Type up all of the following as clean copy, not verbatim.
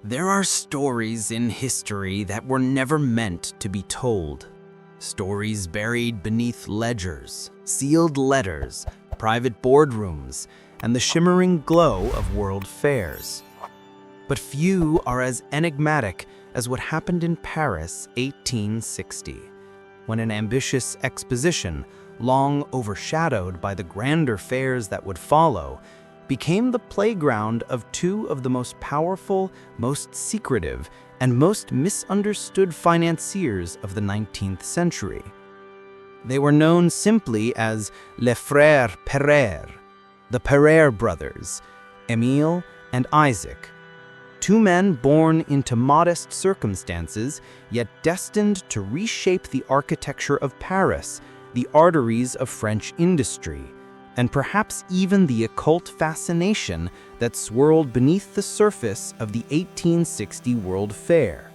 There are stories in history that were never meant to be told. Stories buried beneath ledgers, sealed letters, private boardrooms, and the shimmering glow of world fairs. But few are as enigmatic as what happened in Paris 1860, when an ambitious exposition, long overshadowed by the grander fairs that would follow, became the playground of two of the most powerful, most secretive, and most misunderstood financiers of the 19th century. They were known simply as les frères Pereire, the Pereire brothers, Émile and Isaac. Two men born into modest circumstances, yet destined to reshape the architecture of Paris, the arteries of French industry, and perhaps even the occult fascination that swirled beneath the surface of the 1860 World Fair.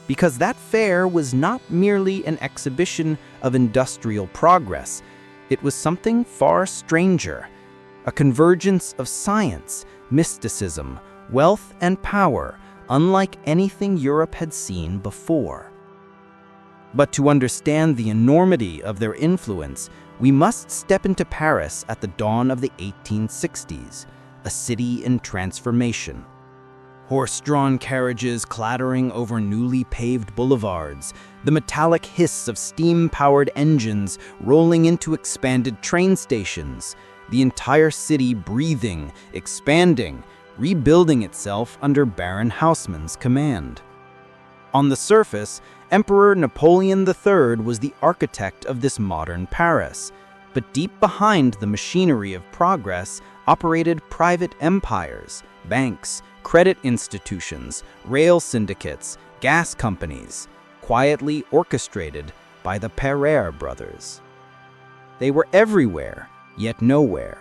Because that fair was not merely an exhibition of industrial progress, it was something far stranger, a convergence of science, mysticism, wealth, and power, unlike anything Europe had seen before. But to understand the enormity of their influence, we must step into Paris at the dawn of the 1860s, a city in transformation. Horse-drawn carriages clattering over newly paved boulevards, the metallic hiss of steam-powered engines rolling into expanded train stations, the entire city breathing, expanding, rebuilding itself under Baron Haussmann's command. On the surface, Emperor Napoleon III was the architect of this modern Paris, but deep behind the machinery of progress operated private empires, banks, credit institutions, rail syndicates, gas companies, quietly orchestrated by the Pereire brothers. They were everywhere, yet nowhere,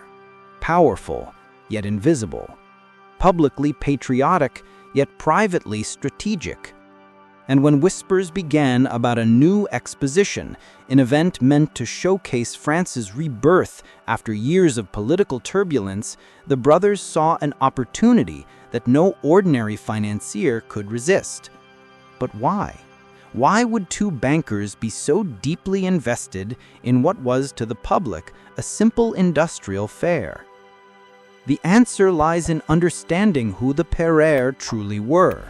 powerful, yet invisible, publicly patriotic, yet privately strategic. And when whispers began about a new exposition, an event meant to showcase France's rebirth after years of political turbulence, the brothers saw an opportunity that no ordinary financier could resist. But why? Why would two bankers be so deeply invested in what was to the public a simple industrial fair? The answer lies in understanding who the Pereire truly were.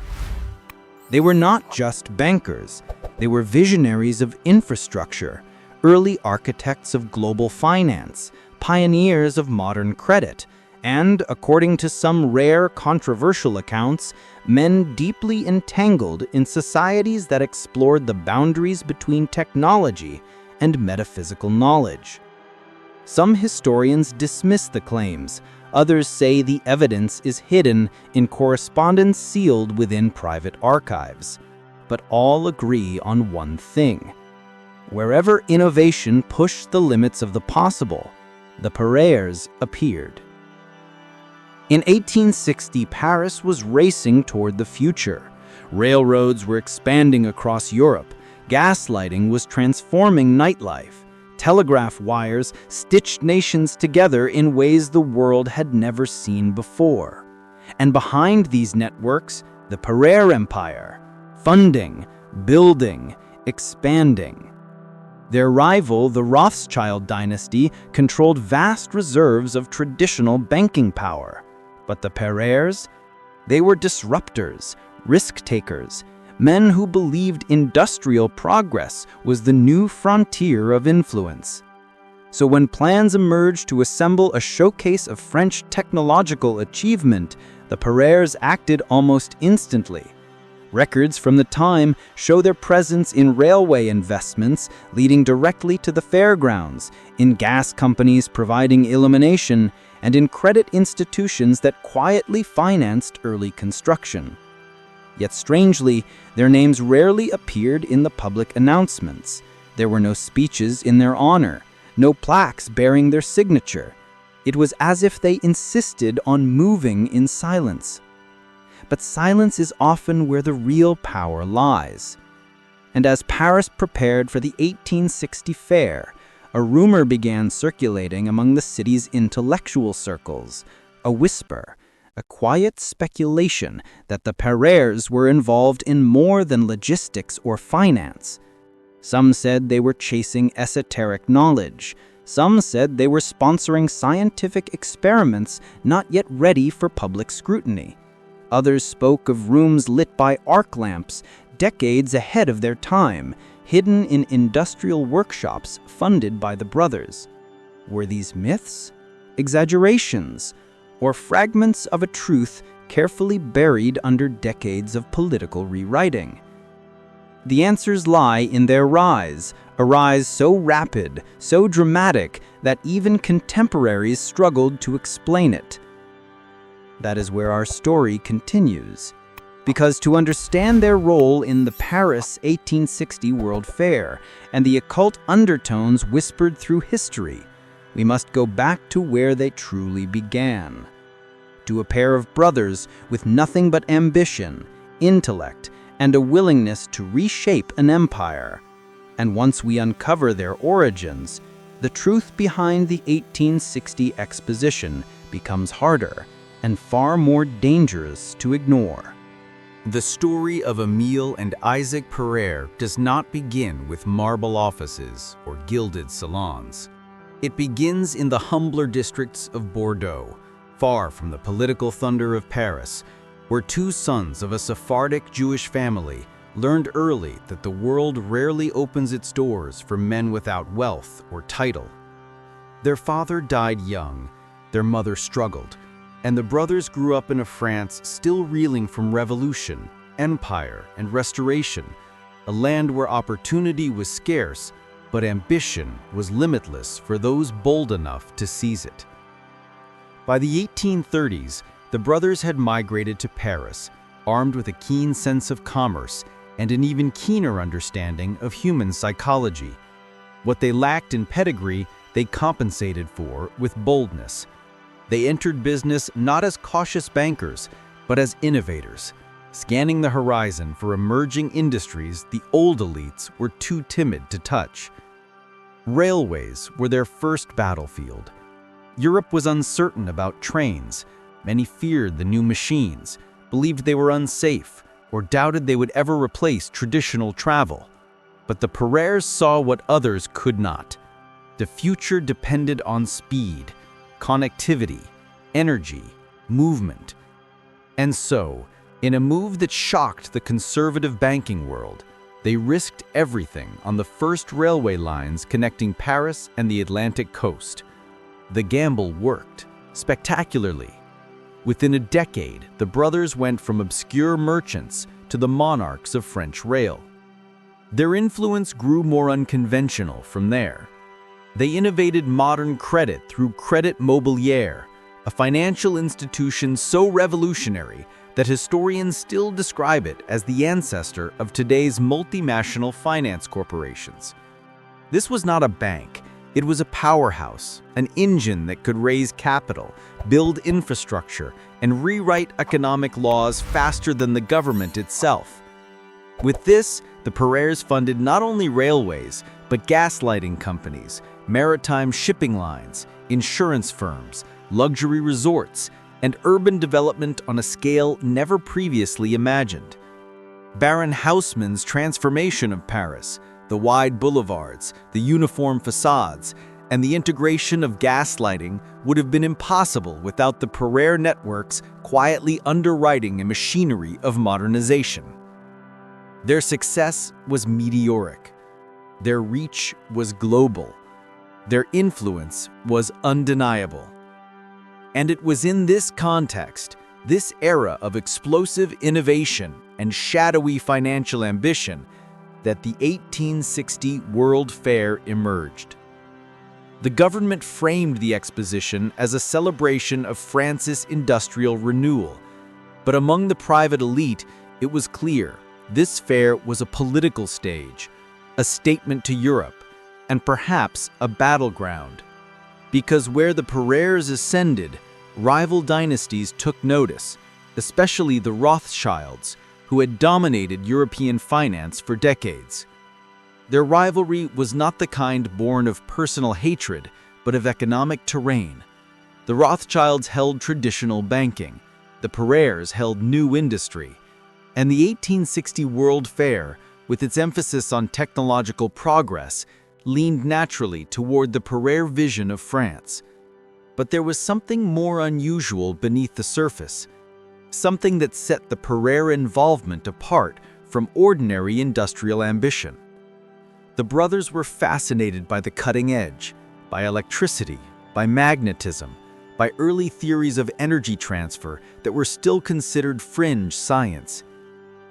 They were not just bankers, they were visionaries of infrastructure, early architects of global finance, pioneers of modern credit, and, according to some rare controversial accounts, men deeply entangled in societies that explored the boundaries between technology and metaphysical knowledge. Some historians dismiss the claims. Others say the evidence is hidden in correspondence sealed within private archives. But all agree on one thing. Wherever innovation pushed the limits of the possible, the Pereires appeared. In 1860, Paris was racing toward the future. Railroads were expanding across Europe. Gaslighting was transforming nightlife. Telegraph wires stitched nations together in ways the world had never seen before. And behind these networks, the Pereire Empire, funding, building, expanding. Their rival, the Rothschild dynasty, controlled vast reserves of traditional banking power. But the Pereires, they were disruptors, risk-takers, men who believed industrial progress was the new frontier of influence. So when plans emerged to assemble a showcase of French technological achievement, the Pereires acted almost instantly. Records from the time show their presence in railway investments leading directly to the fairgrounds, in gas companies providing illumination, and in credit institutions that quietly financed early construction. Yet strangely, their names rarely appeared in the public announcements. There were no speeches in their honor, no plaques bearing their signature. It was as if they insisted on moving in silence. But silence is often where the real power lies. And as Paris prepared for the 1860 fair, a rumor began circulating among the city's intellectual circles, a whisper, a quiet speculation that the Pereires were involved in more than logistics or finance. Some said they were chasing esoteric knowledge. Some said they were sponsoring scientific experiments not yet ready for public scrutiny. Others spoke of rooms lit by arc lamps, decades ahead of their time, hidden in industrial workshops funded by the brothers. Were these myths, exaggerations, or fragments of a truth carefully buried under decades of political rewriting? The answers lie in their rise, a rise so rapid, so dramatic, that even contemporaries struggled to explain it. That is where our story continues. Because to understand their role in the Paris 1860 World Fair and the occult undertones whispered through history, we must go back to where they truly began. To a pair of brothers with nothing but ambition, intellect, and a willingness to reshape an empire. And once we uncover their origins, the truth behind the 1860 exposition becomes harder and far more dangerous to ignore. The story of Émile and Isaac Pereire does not begin with marble offices or gilded salons. It begins in the humbler districts of Bordeaux, far from the political thunder of Paris, where two sons of a Sephardic Jewish family learned early that the world rarely opens its doors for men without wealth or title. Their father died young, their mother struggled, and the brothers grew up in a France still reeling from revolution, empire, and restoration, a land where opportunity was scarce, but ambition was limitless for those bold enough to seize it. By the 1830s, the brothers had migrated to Paris, armed with a keen sense of commerce and an even keener understanding of human psychology. What they lacked in pedigree, they compensated for with boldness. They entered business not as cautious bankers, but as innovators, scanning the horizon for emerging industries the old elites were too timid to touch. Railways were their first battlefield. Europe was uncertain about trains. Many feared the new machines, believed they were unsafe, or doubted they would ever replace traditional travel. But the Pereires saw what others could not. The future depended on speed, connectivity, energy, movement. And so, in a move that shocked the conservative banking world, they risked everything on the first railway lines connecting Paris and the Atlantic coast. The gamble worked, spectacularly. Within a decade, the brothers went from obscure merchants to the monarchs of French rail. Their influence grew more unconventional from there. They innovated modern credit through Credit Mobilier, a financial institution so revolutionary that historians still describe it as the ancestor of today's multinational finance corporations. This was not a bank. It was a powerhouse, an engine that could raise capital, build infrastructure, and rewrite economic laws faster than the government itself. With this, the Pereires funded not only railways, but gaslighting companies, maritime shipping lines, insurance firms, luxury resorts, and urban development on a scale never previously imagined. Baron Haussmann's transformation of Paris, the wide boulevards, the uniform facades, and the integration of gaslighting would have been impossible without the Pereire networks quietly underwriting a machinery of modernization. Their success was meteoric. Their reach was global. Their influence was undeniable. And it was in this context, this era of explosive innovation and shadowy financial ambition, that the 1860 World Fair emerged. The government framed the exposition as a celebration of France's industrial renewal, but among the private elite, it was clear this fair was a political stage, a statement to Europe, and perhaps a battleground. Because where the Pereires ascended, rival dynasties took notice, especially the Rothschilds, who had dominated European finance for decades. Their rivalry was not the kind born of personal hatred, but of economic terrain. The Rothschilds held traditional banking, The Pereires held new industry, and the 1860 World Fair, with its emphasis on technological progress, leaned naturally toward the Pereire vision of France. But there was something more unusual beneath the surface, something that set the Pereire involvement apart from ordinary industrial ambition. The brothers were fascinated by the cutting edge, by electricity, by magnetism, by early theories of energy transfer that were still considered fringe science.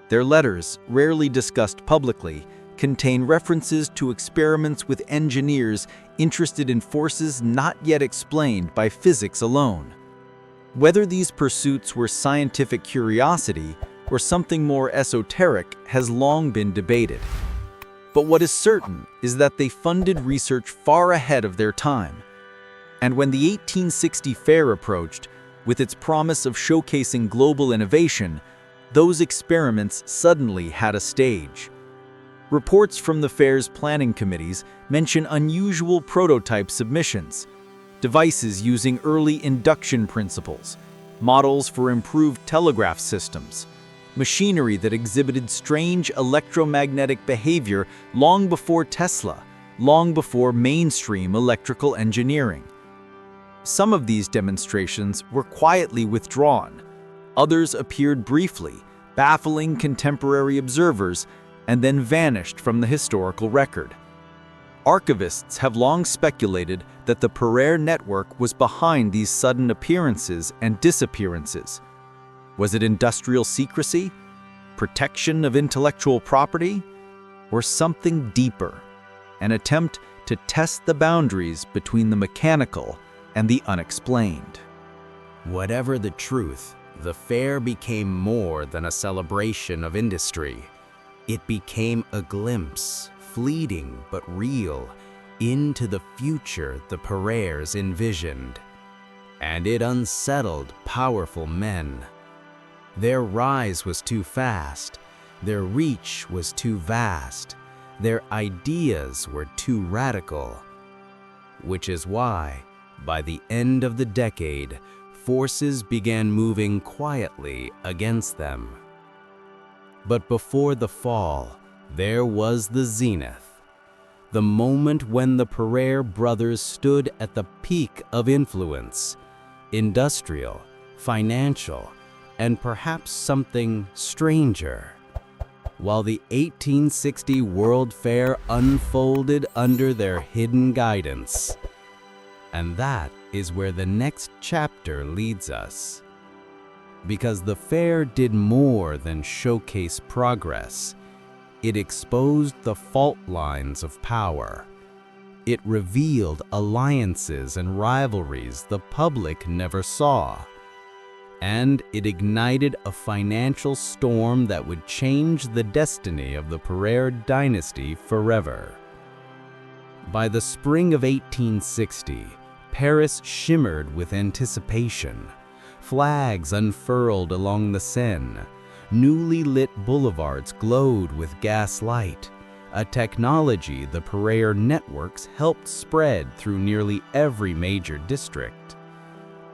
Their letters, rarely discussed publicly, contain references to experiments with engineers interested in forces not yet explained by physics alone. Whether these pursuits were scientific curiosity or something more esoteric has long been debated. But what is certain is that they funded research far ahead of their time. And when the 1860 fair approached, with its promise of showcasing global innovation, those experiments suddenly had a stage. Reports from the fair's planning committees mention unusual prototype submissions, devices using early induction principles, models for improved telegraph systems, machinery that exhibited strange electromagnetic behavior long before Tesla, long before mainstream electrical engineering. Some of these demonstrations were quietly withdrawn. Others appeared briefly, baffling contemporary observers, and then vanished from the historical record. Archivists have long speculated that the Pereire network was behind these sudden appearances and disappearances. Was it industrial secrecy, protection of intellectual property, or something deeper, an attempt to test the boundaries between the mechanical and the unexplained? Whatever the truth, the fair became more than a celebration of industry. It became a glimpse, fleeting but real, into the future the Pereires envisioned. And it unsettled powerful men. Their rise was too fast, their reach was too vast, their ideas were too radical. Which is why, by the end of the decade, forces began moving quietly against them. But before the fall, there was the zenith, the moment when the Pereire brothers stood at the peak of influence, industrial, financial, and perhaps something stranger. While the 1860 World Fair unfolded under their hidden guidance. And that is where the next chapter leads us. Because the fair did more than showcase progress. It exposed the fault lines of power. It revealed alliances and rivalries the public never saw. And it ignited a financial storm that would change the destiny of the Pereire dynasty forever. By the spring of 1860, Paris shimmered with anticipation. Flags unfurled along the Seine. Newly lit boulevards glowed with gas light, a technology the Pereire networks helped spread through nearly every major district.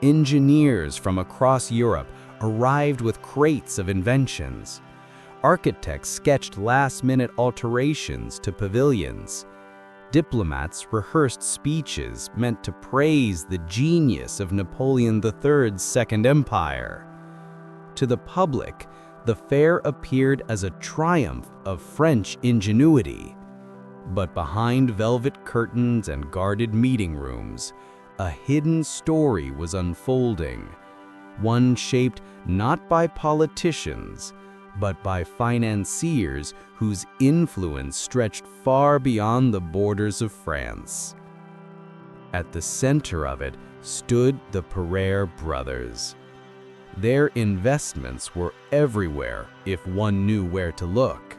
Engineers from across Europe arrived with crates of inventions. Architects sketched last-minute alterations to pavilions. Diplomats rehearsed speeches meant to praise the genius of Napoleon III's Second Empire. To the public, the fair appeared as a triumph of French ingenuity. But behind velvet curtains and guarded meeting rooms, a hidden story was unfolding, one shaped not by politicians, but by financiers whose influence stretched far beyond the borders of France. At the center of it stood the Pereire brothers. Their investments were everywhere if one knew where to look.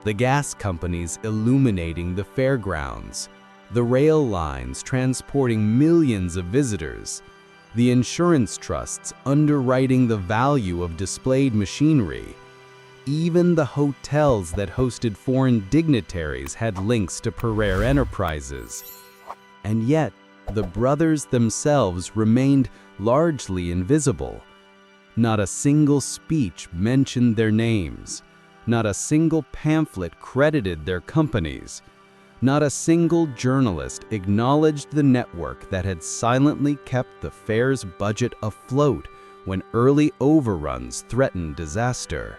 The gas companies illuminating the fairgrounds, the rail lines transporting millions of visitors, the insurance trusts underwriting the value of displayed machinery. Even the hotels that hosted foreign dignitaries had links to Pereire enterprises. And yet, the brothers themselves remained largely invisible. Not a single speech mentioned their names. Not a single pamphlet credited their companies. Not a single journalist acknowledged the network that had silently kept the fair's budget afloat when early overruns threatened disaster.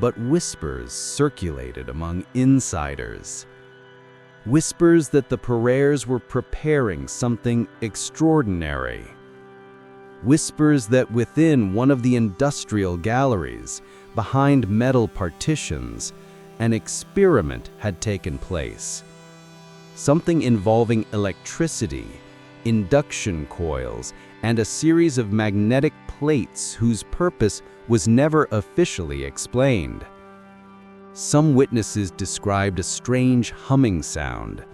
But whispers circulated among insiders. Whispers that the Pereires were preparing something extraordinary. Whispers that within one of the industrial galleries, behind metal partitions, an experiment had taken place. Something involving electricity, induction coils, and a series of magnetic plates whose purpose was never officially explained. Some witnesses described a strange humming sound.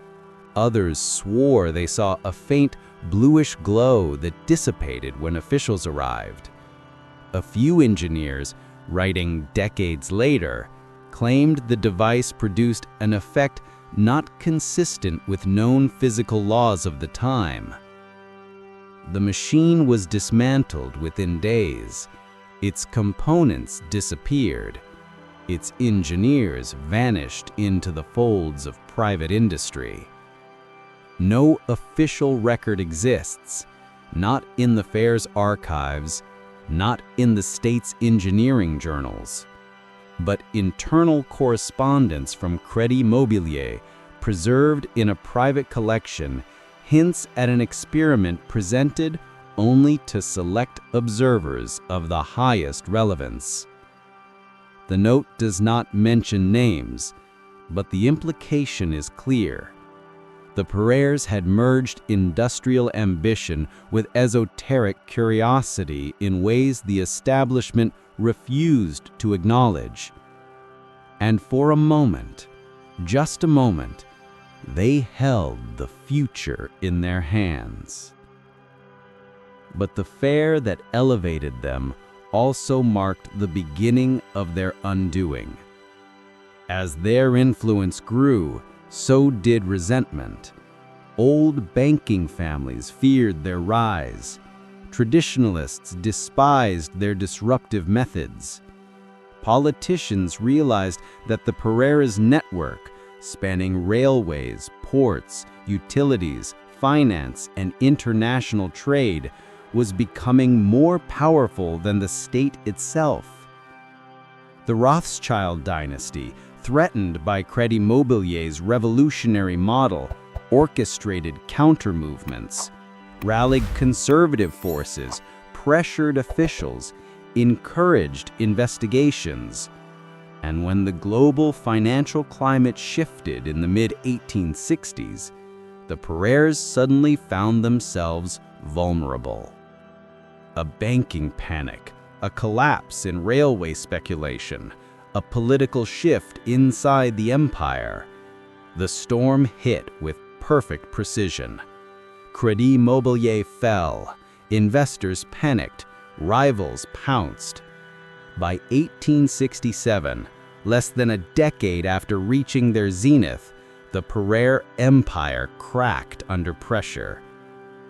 Others swore they saw a faint bluish glow that dissipated when officials arrived. A few engineers, writing decades later, claimed the device produced an effect not consistent with known physical laws of the time. The machine was dismantled within days. Its components disappeared. Its engineers vanished into the folds of private industry. No official record exists, not in the fair's archives, not in the state's engineering journals, but internal correspondence from Crédit Mobilier, preserved in a private collection, hints at an experiment presented only to select observers of the highest relevance. The note does not mention names, but the implication is clear. The Pereires had merged industrial ambition with esoteric curiosity in ways the establishment refused to acknowledge. And for a moment, just a moment, they held the future in their hands. But the fair that elevated them also marked the beginning of their undoing. As their influence grew, so did resentment. Old banking families feared their rise. Traditionalists despised their disruptive methods. Politicians realized that the Pereires' network, spanning railways, ports, utilities, finance, and international trade, was becoming more powerful than the state itself. The Rothschild dynasty, threatened by Crédit Mobilier's revolutionary model, orchestrated counter-movements, rallied conservative forces, pressured officials, encouraged investigations. And when the global financial climate shifted in the mid-1860s, the Pereires suddenly found themselves vulnerable. A banking panic, a collapse in railway speculation, a political shift inside the empire. The storm hit with perfect precision. Crédit Mobilier fell, investors panicked, rivals pounced. By 1867, less than a decade after reaching their zenith, the Pereire empire cracked under pressure.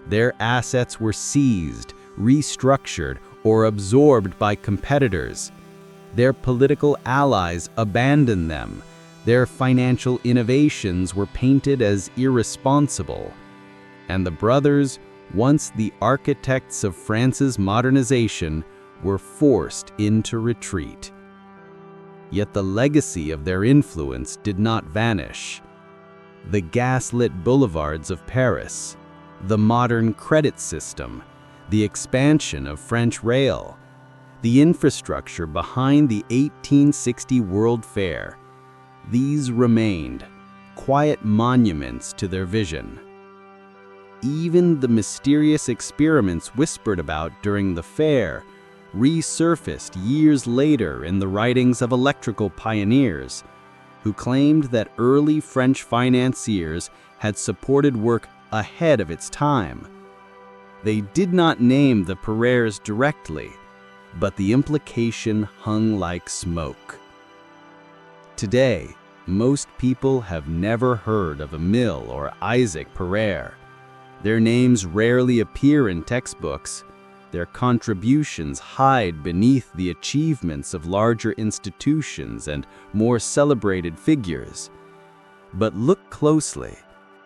Their assets were seized, restructured, or absorbed by competitors. Their political allies abandoned them. Their financial innovations were painted as irresponsible. And the brothers, once the architects of France's modernization, were forced into retreat. Yet the legacy of their influence did not vanish. The gaslit boulevards of Paris, the modern credit system, the expansion of French rail, the infrastructure behind the 1860 World Fair, these remained, quiet monuments to their vision. Even the mysterious experiments whispered about during the fair resurfaced years later in the writings of electrical pioneers, who claimed that early French financiers had supported work ahead of its time. They did not name the Pereires directly, but the implication hung like smoke. Today, most people have never heard of Émile or Isaac Pereire. Their names rarely appear in textbooks, Their contributions hide beneath the achievements of larger institutions and more celebrated figures. But look closely,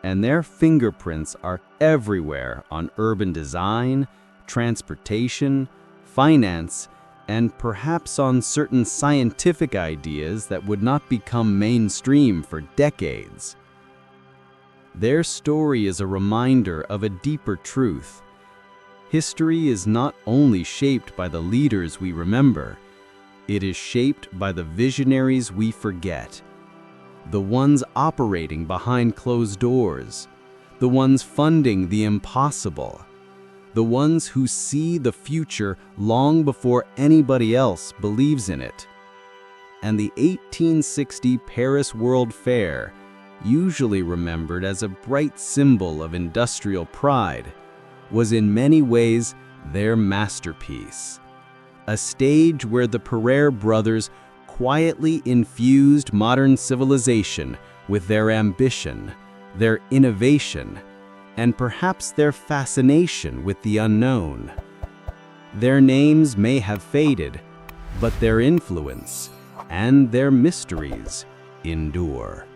and their fingerprints are everywhere on urban design, transportation, finance, and perhaps on certain scientific ideas that would not become mainstream for decades. Their story is a reminder of a deeper truth. History is not only shaped by the leaders we remember, it is shaped by the visionaries we forget. The ones operating behind closed doors, the ones funding the impossible, the ones who see the future long before anybody else believes in it. And the 1860 Paris World Fair, usually remembered as a bright symbol of industrial pride, was in many ways their masterpiece. A stage where the Pereire brothers quietly infused modern civilization with their ambition, their innovation, and perhaps their fascination with the unknown. Their names may have faded, but their influence and their mysteries endure.